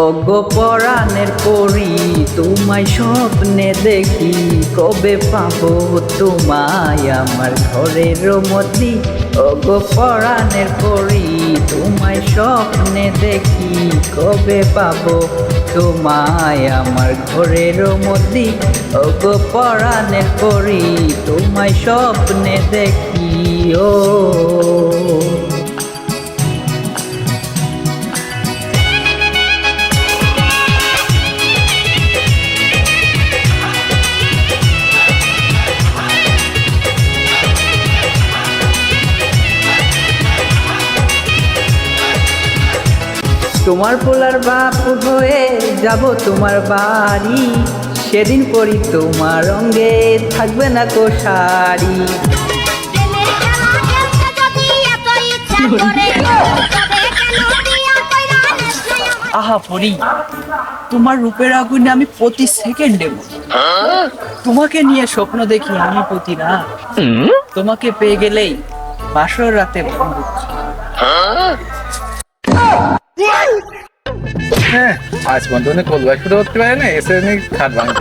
ওগো পরাণের পরি তোমায় স্বপ্নে দেখি, কবে পাবো তোমায় আমার ঘরের মধ্যে। ওগো পরাণের পরি তোমায় স্বপ্নে দেখি, কবে পাবো তোমায় আমার ঘরের মধ্যে। ওগো পরাণের পরি তোমায় স্বপ্নে দেখি। ও তোমার পোলার বাপ হয়ে যাব তোমার বাড়ি, সেদিন পরি তোমার রঙে থাকবে না কো শাড়ি। আহা পরি, তোমার রূপের আগুনে আমি প্রতি সেকেন্ডে তোমাকে নিয়ে স্বপ্ন দেখি আমি প্রতি রাত। তোমাকে পেয়ে গেলেই বাসর রাতে আজ বন্ধু কলবা শুরু করতে পারে না, এসে খাট ভাঙে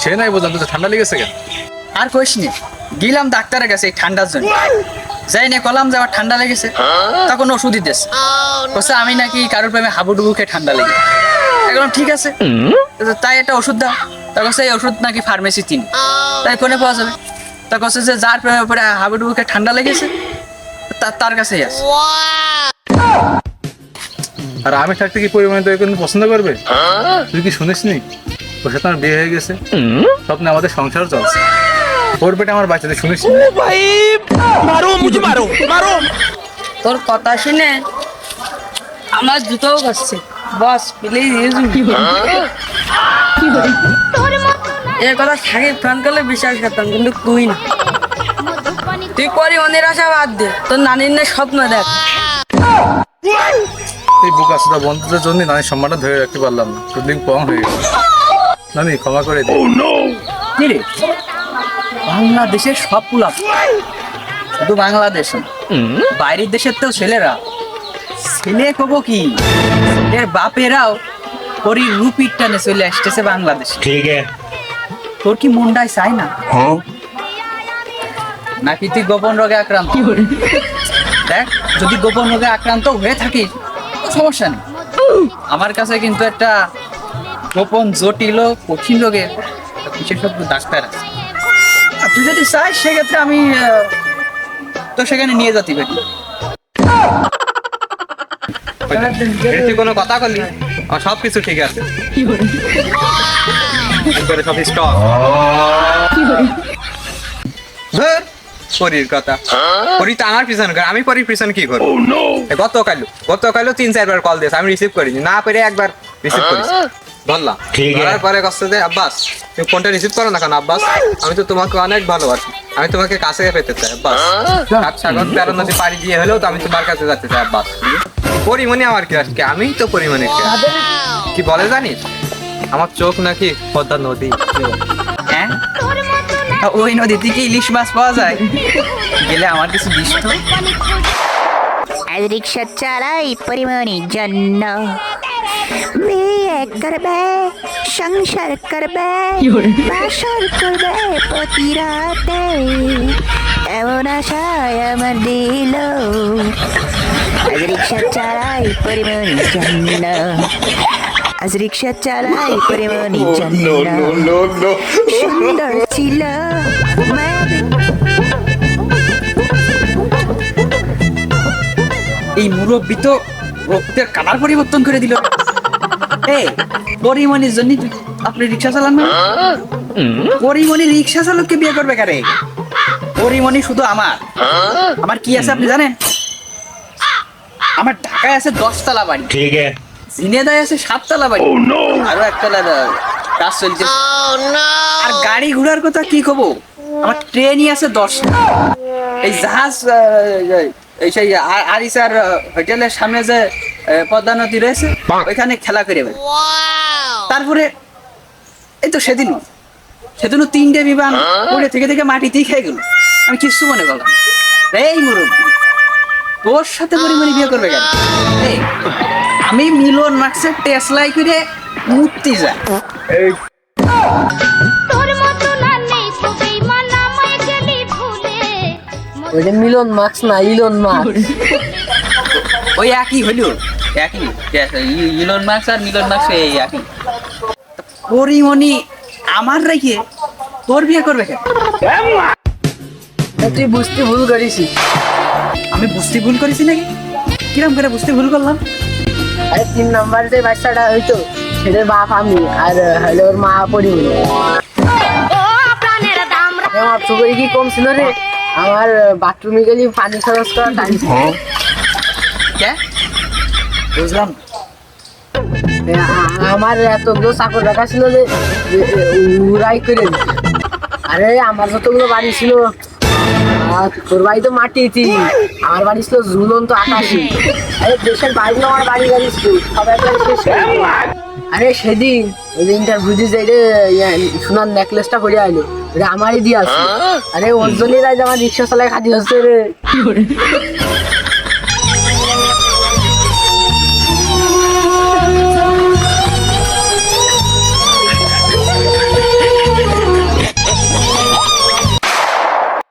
সে নাই বললাম তো ঠান্ডা লেগেছে কেন? আর কইস নি, গেলাম ডাক্তারের কাছে এই ঠান্ডার জন্য। যাই না কলাম যে আমার ঠান্ডা লেগেছে, তখন ওষুধ দিতেছে, বলছে আমি নাকি কারোর প্রেমে হাবুডুবু খেয়ে ঠান্ডা লেগে। একদম ঠিক আছে, তাই একটা ওষুধ দাও। তা কাছে এই ওষুধ নাকি ফার্মেসি চিনি, তাই কোনে পাওয়া যাবে? তা কাছে যে যার প্রেমে পরে হাবুডুবু খেয়ে ঠান্ডা লেগেছে তার কাছেই আছে। আর আমি থাকতে কি পরিমাণে তো এখন পছন্দ করবে? তুই কি শুনিস নি ওর সাথে আমার বিয়ে হয়ে গেছে, স্বপ্নে আমাদের সংসার চলছে, ওর পেটে আমার বাচ্চাদের শুনিস নি? তোর কথা শুনে আমার জুতোও করছে। বস প্লিজ এই কথা সাকিব খান করলে বিশ্বাস করতাম, কিন্তু তুই না। তুই পরিমণির আশা বাদ দে, তোর নানির না স্বপ্ন দেখ। এই বুক আসা বন্ধুদের জন্য নানির সম্মানটা ধরে রাখতে পারলাম না, দুদিন কম হয়ে গেল। নানি ক্ষমা করে দে। রে বাংলাদেশের সব পুলা, শুধু বাংলাদেশ বাইরের দেশের তো ছেলেরা, ছেলে কব কি এর বাপেরাও পরি রুপির টানে চলে আসতেছে বাংলাদেশ। ঠিক আছে, তোর কি মনটাই চাই না নাকি তুই গোপন রোগে আক্রান্ত? দেখ, যদি গোপন রোগে আক্রান্ত হয়ে থাকিস সমস্যা নেই, আমার কাছে কিন্তু একটা গোপন জটিল কঠিন রোগের বিশেষজ্ঞ ডাক্তার আছে। আর তুই যদি চাস সেক্ষেত্রে আমি তো সেখানে নিয়ে যেতে পারি। তুই কোনো কথা বললি, আর সব কিছু ঠিক আছে, সব স্টক পরির কথা। পরি তো আমার পিছনে করে, আমি পরির পিছনে কি করবো? গতকালও 3-4 বার কল দিয়েছে, আমি রিসিভ করিনি, না পেরে একবার রিসিভ করেছি, ধরলাম। ধরার পরে কষ্ট দেয়, আব্বাস তুমি ফোনটা রিসিভ করো না কেন? আব্বাস আমি তো তোমাকে অনেক ভালোবাসি, আমি তোমাকে কাছে পেতে চাই আব্বাস। সাগর 13 নদী পাড়ি দিয়ে হলেও তো আমি তোমার কাছে যেতে চাই আব্বাস। পরিমণি আমার কি আজকে, আমি তো পরিমণির কি বলে জানিস? আমার চোখ নাকি পদ্মা নদী। হ্যাঁ, ওই নদীতে কি ইলিশ মাছ পাওয়া যায়? গেলে আমার কিছু দিস তো। আজ রিক্সা চালাই পরিমণির জন্য, বিয়ে করবে, সংসার করবে, বাসর করবে প্রতি রাতে, এমন আশায় আমার দিল। আজ রিক্সা চালাই পরিমণির জন্য, আজ রিক্সা চালাই পরিমণির জন্য। সুন্দর ছিল এই মুরব্বি তো রক্তের কালার পরিবর্তন করে দিল। এই পরিমণির জন্য আপনি রিক্সা চালান না? পরিমণি রিক্সা চালককে বিয়ে করবে কারে? পরিমণি শুধু আমার কি আছে আপনি জানেন? আমার ঢাকায় আছে 10 তলা বাড়ি, ঠিক আছে, ঝিনেদায় আছে 7 তলা বাড়ি, আরো একতলা কাজ চলছে। আর গাড়ি ঘোড়ার কথা কি কব, আমার ট্রেনই আছে 10টা। এই জাহাজ এই সেই আরিসার হোটেলের সামনে যে পদ্মা নদী রয়েছে ওইখানে খেলা করে বেড়াই। তারপরে এই তো সেদিনও 3টে বিমান উড়ে থেকে থেকে মাটিতেই খেয়ে গেল। আমি কিচ্ছু মনে করলাম না। এই মুরব্বী তোর সাথে পরিমাণে বিয়ে করবে কেন? এই, আমি মিলন মার্কসের টেসলাই করে মূর্তি যাই। ওইটা মিলন মার্কস না ইলন মার্কস। ওই একই হইল, একই ইলন মার্কস আর মিলন মার্কস এই একই। পরিমণি আমার রেখে তোর বিয়ে করবে কেন? তুই বুঝতে ভুল করিসিস। আমি বুঝতে ভুল করেছি নাকি? কিরম করে বুঝতে ভুল করলাম? আরে 3 নাম্বার যে বাচ্চাটা হইতো সেটার বাপ আমি, আর হলো ওর মা পরিমণি। আমার চুপড়ি কি কম ছিল রে? আমার বাথরুমে গেলি পানি খরচ করা টাইম ছিল। কে বুঝলাম আমার এতগুলো চাকর রাখা ছিল যে উড়াই করে দিত। আরে আমার যতগুলো বাড়ি ছিল, তোর বাড়ি তো মাটিতে, আমার বাড়ি ছিল ঝুলন্ত আকাশে। আরে দেশের বাইরে আমার বাড়ি গাড়ি ছিল সবাই শেষ করে দিল। আরে সেদিন ওই যে ইন্টারভিউ যে সোনার নেকলেসটা পরে আইলো, ওটা আমারই দিয়ে আসছে। আরে ওর জন্যই আমার রিক্সা চালায় খাতি হচ্ছে রে।